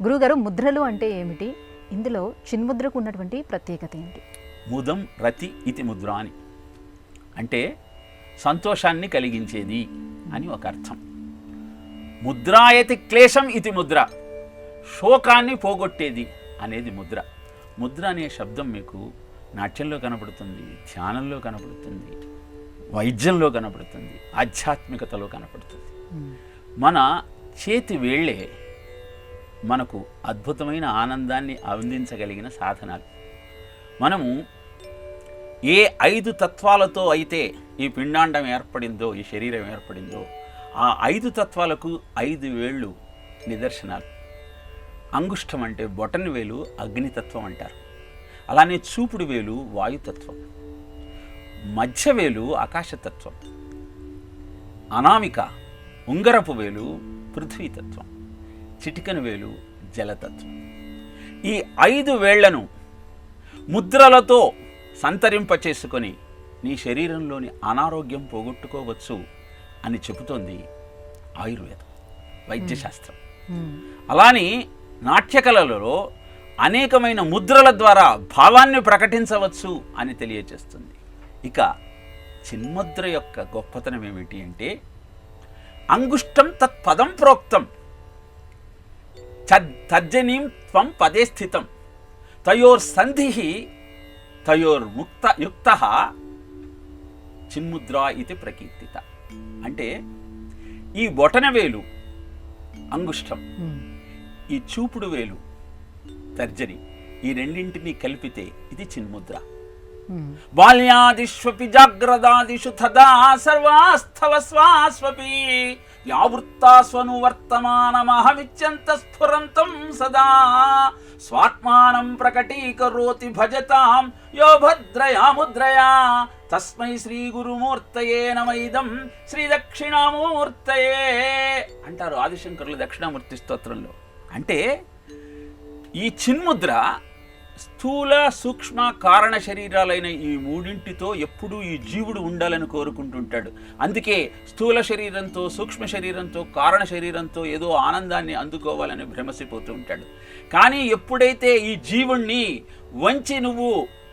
గురుగారు, ముద్రలు అంటే ఏమిటి? ఇందులో చిన్ముద్రకు ఉన్నటువంటి ప్రత్యేకత ఏంటి? ముదం రతి ఇతి ముద్ర అని అంటే సంతోషాన్ని కలిగించేది అని ఒక అర్థం. ముద్రాయతి క్లేశం ఇతి ముద్ర, శోకాన్ని పోగొట్టేది అనేది ముద్ర. ముద్ర అనే శబ్దం మీకు నాట్యంలో కనపడుతుంది, ధ్యానంలో కనపడుతుంది, వైద్యంలో కనపడుతుంది, ఆధ్యాత్మికతలో కనపడుతుంది. మన చేతి వేళ్ళే మనకు అద్భుతమైన ఆనందాన్ని అందించగలిగిన సాధనాలు. మనము ఏ 5 తత్వాలతో అయితే ఈ పిండాండం ఏర్పడిందో, ఈ శరీరం ఏర్పడిందో, ఆ 5 తత్వాలకు 5 వేళ్ళు నిదర్శనాలు. అంగుష్టం అంటే బొటని వేలు అగ్నితత్వం అంటారు. అలానే చూపుడు వేలు వాయుతత్వం, మధ్య వేలు ఆకాశతత్వం, అనామిక ఉంగరపు వేలు పృథ్వీతత్వం, చిటికన వేలు జలతత్వం. ఈ 5 వేళ్లను ముద్రలతో సంతరింపచేసుకొని నీ శరీరంలోని అనారోగ్యం పోగొట్టుకోవచ్చు అని చెబుతోంది ఆయుర్వేదం, వైద్యశాస్త్రం. అలానే నాట్యకళలలో అనేకమైన ముద్రల ద్వారా భావాన్ని ప్రకటించవచ్చు అని తెలియజేస్తుంది. ఇక చిన్ముద్ర యొక్క గొప్పతనం ఏమిటి అంటే, అంగుష్టం తత్పదం ప్రోక్తం తర్జనీం త్వం పదే స్థితం తయోర్సంధి తయోర్ముక్త చిన్ముద్ర ఇది ప్రకీర్తిత. అంటే ఈ బొటన వేలు అంగుష్టం, ఈ చూపుడు వేలు తర్జని, ఈ రెండింటినీ కలిపితే ఇది చిన్ముద్ర. బాల్యాదిష్వపి జాగ్రదాదిషు తదా సర్వాస్థవ స్వాస్వపి వ్యావృత్తాస్వను వర్తమానమహమిత్యంత స్ఫురంతం సదా స్వాత్మానం ప్రకటీకరోతి భజతాం యో భద్రయా ముద్రయా తస్మై శ్రీ గురుమూర్తయే నమైదం శ్రీ దక్షిణామూర్తయే అంటారు ఆదిశంకరులు దక్షిణామూర్తి స్తోత్రంలో. అంటే ఈ చిన్ముద్ర స్థూల సూక్ష్మ కారణ శరీరాలైన ఈ మూడింటితో ఎప్పుడూ ఈ జీవుడు ఉండాలని కోరుకుంటుంటాడు. అందుకే స్థూల శరీరంతో, సూక్ష్మ శరీరంతో, కారణ శరీరంతో ఏదో ఆనందాన్ని అందుకోవాలని భ్రమసిపోతూ ఉంటాడు. కానీ ఎప్పుడైతే ఈ జీవుణ్ణి వంచి నువ్వు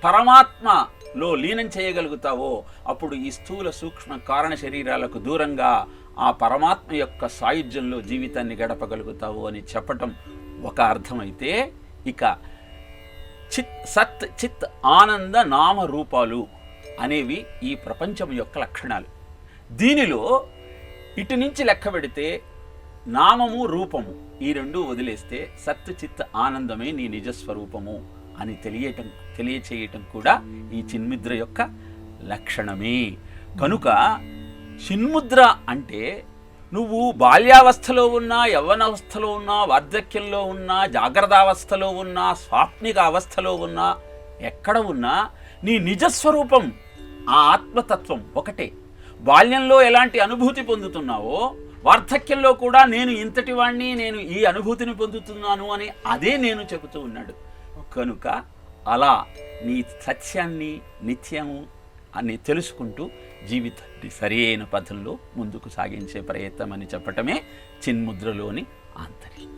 పరమాత్మలో లీనం చేయగలుగుతావో అప్పుడు ఈ స్థూల సూక్ష్మ కారణ శరీరాలకు దూరంగా ఆ పరమాత్మ యొక్క సాయుధ్యంలో జీవితాన్ని గడపగలుగుతావు అని చెప్పటం ఒక అర్థమైతే, ఇక సత్ చిత్ ఆనంద నామ రూపాలు అనేవి ఈ ప్రపంచం యొక్క లక్షణాలు. దీనిలో ఇటు నుంచి లెక్క పెడితే నామము రూపము ఈ రెండు వదిలేస్తే సత్ చిత్ ఆనందమే నీ నిజస్వరూపము అని తెలియచేయటం కూడా ఈ చిన్ముద్ర యొక్క లక్షణమే. కనుక చిన్ముద్ర అంటే నువ్వు బాల్యావస్థలో ఉన్నా, యవ్వనావస్థలో ఉన్నా, వార్ధక్యంలో ఉన్నా, జాగ్రత్తావస్థలో ఉన్నా, స్వాప్నిక అవస్థలో ఉన్నా, ఎక్కడ ఉన్నా నీ నిజస్వరూపం ఆ ఆత్మతత్వం ఒకటే. బాల్యంలో ఎలాంటి అనుభూతి పొందుతున్నావో వార్ధక్యంలో కూడా నేను ఇంతటి వాణ్ణి, నేను ఈ అనుభూతిని పొందుతున్నాను అని అదే నేను చెబుతూ ఉన్నాడు. కనుక అలా నీ సత్యాన్ని నిత్యము అని తెలుసుకుంటూ జీవితాన్ని సరైన పథంలో ముందుకు సాగించే ప్రయత్నం అని చెప్పటమే చిన్ముద్రలోని ఆంతర్యం.